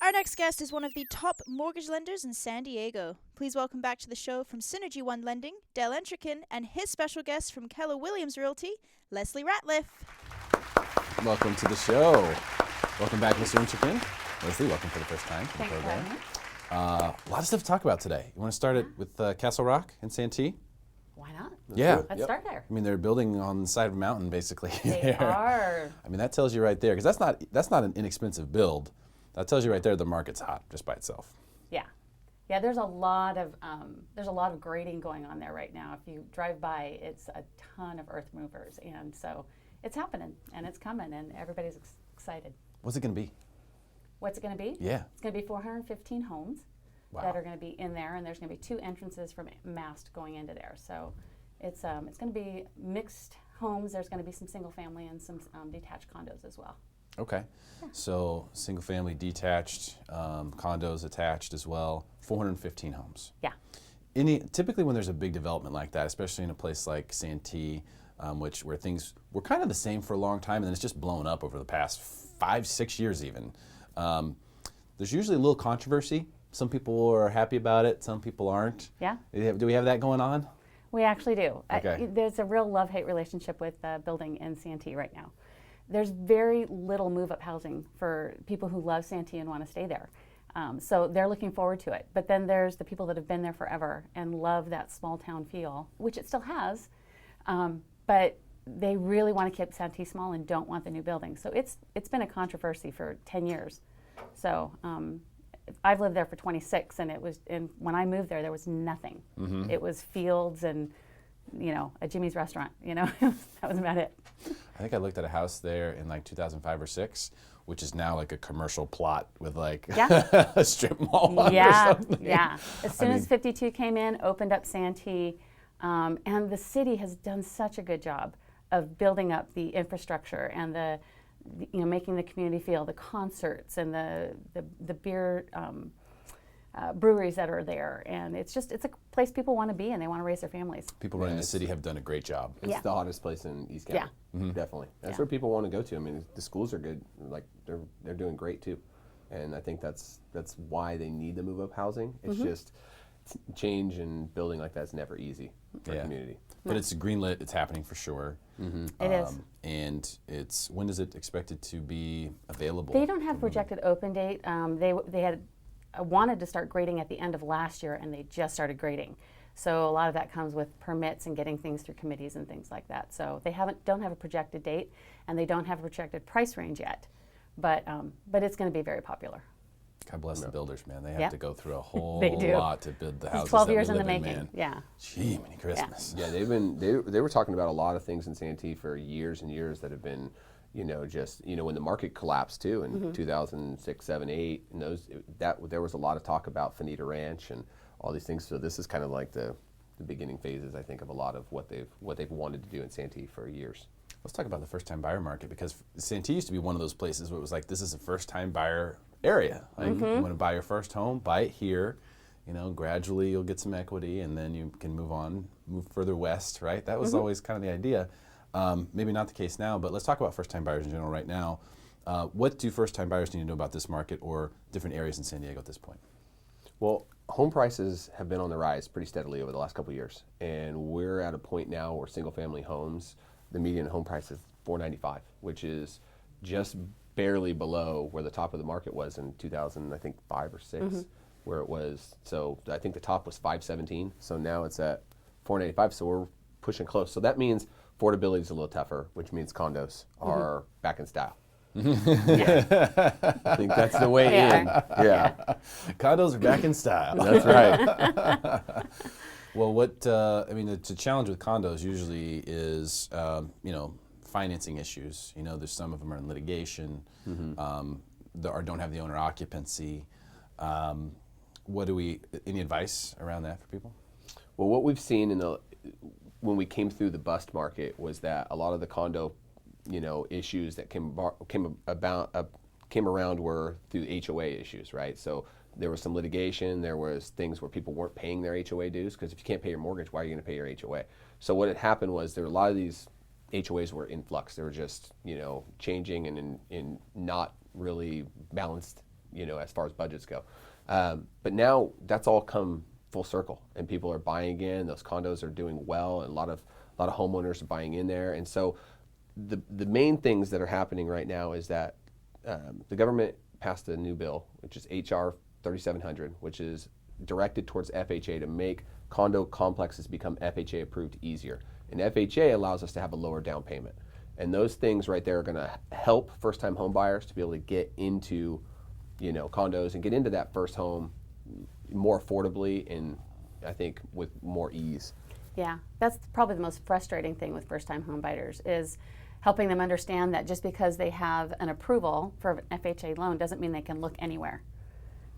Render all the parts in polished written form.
Our next guest is one of the top mortgage lenders in San Diego. Please welcome back to the show from Synergy One Lending, Dale Entrekin, and his special guest from Keller Williams Realty, Leslie Ratliff. Welcome to the show. Welcome back, Mr. Entrekin. Leslie, welcome for the first time to the Thanks for program. having me. A lot of stuff to talk about today. You want to start it with Castle Rock and Santee? Why not? Yeah. Let's start there. I mean, they're building on the side of a mountain, basically. They are. I mean, that tells you right there, because that's not an inexpensive build. That tells you right there the market's hot just by itself. Yeah. Yeah, there's a lot of grading going on there right now. If you drive by, it's a ton of earth movers, and so it's happening and it's coming, and everybody's excited. What's it going to be? What's it going to be? Yeah. It's going to be 415 homes that are going to be in there, and there's going to be 2 entrances from mast going into there. So it's going to be mixed homes. There's going to be some single family and some detached condos as well. Okay. Yeah. So single family detached, condos attached as well, 415 homes. Yeah. Typically when there's a big development like that, especially in a place like Santee, where things were kind of the same for a long time and then it's just blown up over the past 5-6 years even, there's usually a little controversy. Some people are happy about it, some people aren't. Yeah. Do we have that going on? We actually do. Okay. There's a real love-hate relationship with building in Santee right now. There's very little move-up housing for people who love Santee and want to stay there. So they're looking forward to it. But then there's the people that have been there forever and love that small town feel, which it still has. But they really want to keep Santee small and don't want the new building. So it's been a controversy for 10 years. So I've lived there for 26, and when I moved there was nothing. Mm-hmm. It was fields and a Jimmy's restaurant. That was about it. I think I looked at a house there in like 2005 or 6, which is now like a commercial plot with like a strip mall on or something. Yeah. As soon as 52 came in, opened up Santee, and the city has done such a good job of building up the infrastructure and making the community feel, the concerts and the beer breweries that are there, and it's a place people want to be and they want to raise their families. People running the city have done a great job. It's the hottest place in East County. Yeah. Definitely. That's where people want to go to. I mean, the schools are good. Like they're doing great too, and I think that's why they need the move up housing. It's just change and building like that's never easy for a community. But it's greenlit. It's happening for sure. It is. And when is it expected to be available? They don't have a projected open date. They had wanted to start grading at the end of last year, and they just started grading. So a lot of that comes with permits and getting things through committees and things like that. So they don't have a projected date, and they don't have a projected price range yet. But it's going to be very popular. God bless the builders, man. They have to go through a whole They do. lot to build the houses. 12 that years we in the live making. man. Yeah. Gee, many Christmas. Yeah, they were talking about a lot of things in Santee for years and years that have been, when the market collapsed too in 2006, 7, 8, and there was a lot of talk about Finita Ranch and all these things. So this is kind of like the beginning phases, I think, of a lot of what they've wanted to do in Santee for years. Let's talk about the first-time buyer market, because Santee used to be one of those places where it was like, this is a first-time buyer area. Like, you want to buy your first home, buy it here. Gradually you'll get some equity, and then you can move further west, right? That was always kind of the idea. Maybe not the case now, but let's talk about first-time buyers in general right now. What do first-time buyers need to know about this market or different areas in San Diego at this point? Well, home prices have been on the rise pretty steadily over the last couple of years, and we're at a point now where single-family homes, the median home price is $495, which is just barely below where the top of the market was in 2005 or 6, where it was. So I think the top was $517. So now it's at $495. So we're pushing close. So that means affordability is a little tougher, which means condos are back in style. I think that's the way in. Yeah. Condos are back in style. That's right. Well, the challenge with condos usually is, financing issues. There's some of them are in litigation, or don't have the owner occupancy. Any advice around that for people? Well, what we've seen when we came through the bust market was that a lot of the condo, issues that came around were through HOA issues, right? So there was some litigation. There was things where people weren't paying their HOA dues, because if you can't pay your mortgage, why are you going to pay your HOA? So what had happened was there were a lot of these HOAs were in flux. They were just changing and in not really balanced as far as budgets go. But now that's all come full circle, and people are buying again. Those condos are doing well, and a lot of homeowners are buying in there. And so the main things that are happening right now is that the government passed a new bill, which is HR 3700, which is directed towards FHA to make condo complexes become FHA approved easier. And FHA allows us to have a lower down payment. And those things right there are going to help first-time home buyers to be able to get into, condos and get into that first home more affordably and I think with more ease. Yeah, that's probably the most frustrating thing with first-time home buyers is helping them understand that just because they have an approval for an FHA loan doesn't mean they can look anywhere.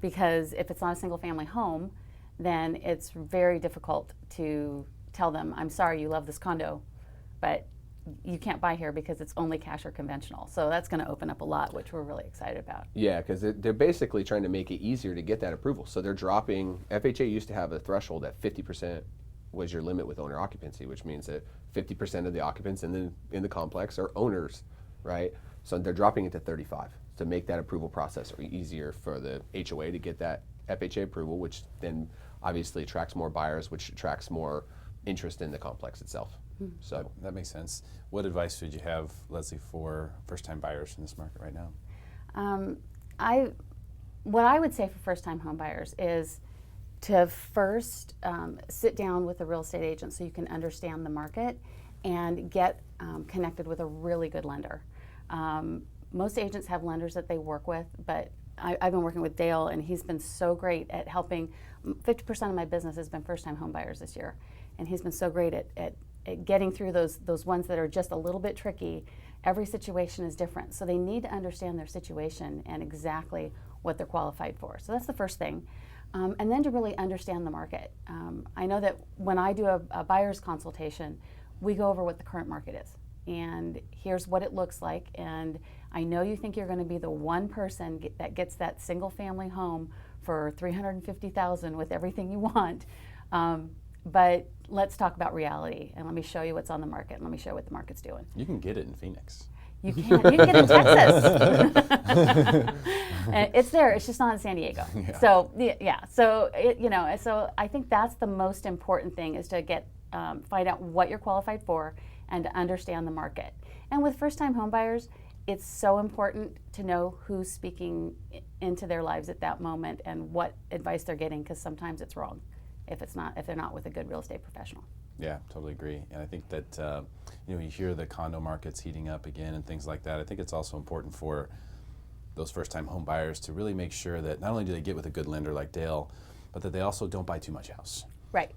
Because if it's not a single-family home, then it's very difficult to tell them, I'm sorry you love this condo, but you can't buy here because it's only cash or conventional. So that's going to open up a lot, which we're really excited about. Yeah, because they're basically trying to make it easier to get that approval. So they're dropping, FHA used to have a threshold that 50% was your limit with owner occupancy, which means that 50% of the occupants in the complex are owners, right? So they're dropping it to 35 to make that approval process easier for the HOA to get that FHA approval, which then obviously attracts more buyers, which attracts more interest in the complex itself. So that makes sense. What advice would you have, Leslie, for first-time buyers in this market right now? What I would say for first-time home buyers is to first sit down with a real estate agent so you can understand the market and get connected with a really good lender. Most agents have lenders that they work with, but I've been working with Dale, and he's been so great at helping. 50% of my business has been first-time home buyers this year, and he's been so great at getting through those ones that are just a little bit tricky. Every situation is different, so they need to understand their situation and exactly what they're qualified for. So that's the first thing. And then to really understand the market. I know that when I do a buyer's consultation, we go over what the current market is. And here's what it looks like. And I know you think you're going to be the one person that gets that single family home for $350,000 with everything you want. But let's talk about reality, and let me show you what's on the market, and let me show you what the market's doing. You can get it in Phoenix. You can get it in Texas. It's there. It's just not in San Diego. Yeah. So yeah. So so I think that's the most important thing is to find out what you're qualified for and to understand the market. And with first-time home buyers, it's so important to know who's speaking into their lives at that moment and what advice they're getting, because sometimes it's wrong if they're not with a good real estate professional. Yeah, totally agree. And I think that you hear the condo markets heating up again and things like that. I think it's also important for those first-time home buyers to really make sure that not only do they get with a good lender like Dale, but that they also don't buy too much house. Right.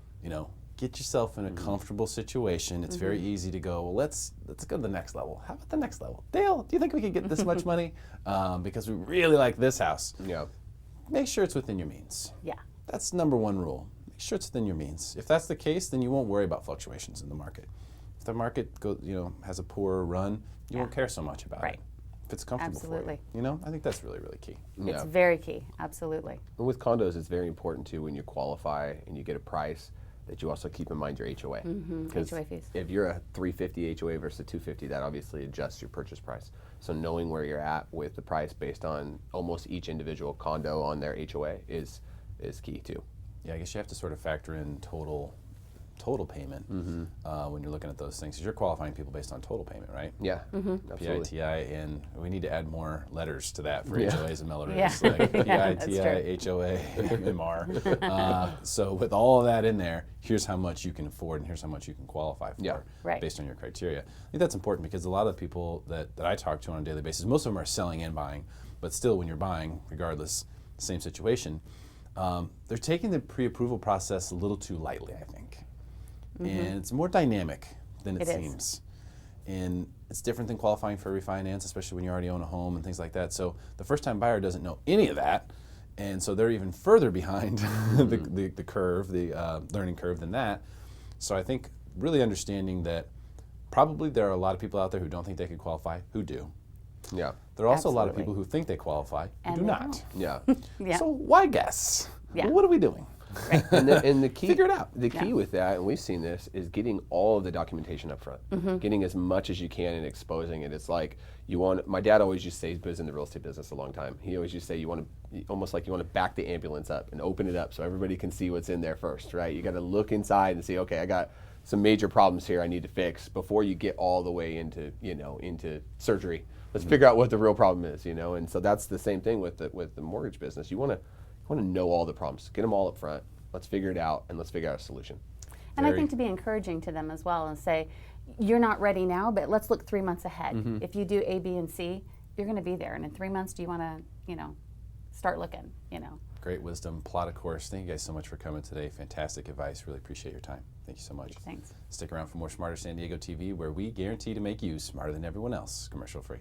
Get yourself in a comfortable situation. It's very easy to go, well, let's go to the next level. How about the next level? Dale, do you think we could get this much money? Because we really like this house. yeah, Make sure it's within your means. Yeah. That's number one rule. Make sure it's within your means. If that's the case, then you won't worry about fluctuations in the market. If the market has a poor run, you won't care so much about Right. it. If it's comfortable Absolutely. for you. I think that's really, really key. yeah. It's very key. Absolutely. And with condos, it's very important too when you qualify and you get a price that you also keep in mind your HOA. HOA fees. If you're a 350 HOA versus a 250, that obviously adjusts your purchase price. So knowing where you're at with the price based on almost each individual condo on their HOA is key too. Yeah, I guess you have to sort of factor in total payment when you're looking at those things, because you're qualifying people based on total payment, right? Yeah, absolutely. PITI, and we need to add more letters to that for Yeah. HOAs and Mellor Yeah. Roofs, like Yeah, that's PITI, HOA, MR. So with all of that in there, here's how much you can afford and here's how much you can qualify for Yeah. Right. based on your criteria. I think that's important because a lot of the people that I talk to on a daily basis, most of them are selling and buying, but still when you're buying, regardless, same situation, they're taking the pre-approval process a little too lightly, I think. And it's more dynamic than it It is. seems. And it's different than qualifying for a refinance, especially when you already own a home and things like that. So the first-time buyer doesn't know any of that, and so they're even further behind the curve, the learning curve than that. So I think really understanding that probably there are a lot of people out there who don't think they could qualify, who do. Yeah, There are also a lot of Absolutely. people who think they qualify, who And do they not. don't. yeah. Yeah. So why guess? Yeah. What are we doing? And the key, Figure it out. The key with that, and we've seen this, is getting all of the documentation up front, getting as much as you can and exposing it. It's like my dad always used to say, he's been in the real estate business a long time. He always used to say, almost like you want to back the ambulance up and open it up so everybody can see what's in there first, right? You got to look inside and see, okay, I got some major problems here I need to fix before you get all the way into surgery. Let's figure out what the real problem is, And so that's the same thing with the mortgage business. You want to know all the problems, get them all up front. Let's figure it out, and let's figure out a solution. And I think to be encouraging to them as well and say, you're not ready now, but let's look 3 months ahead. If you do A, B, and C, you're going to be there. And in 3 months, do you want to, start looking, Great wisdom. Plot a course. Thank you guys so much for coming today. Fantastic advice. Really appreciate your time. Thank you so much. Thanks. Stick around for more Smarter San Diego TV, where we guarantee to make you smarter than everyone else, commercial free.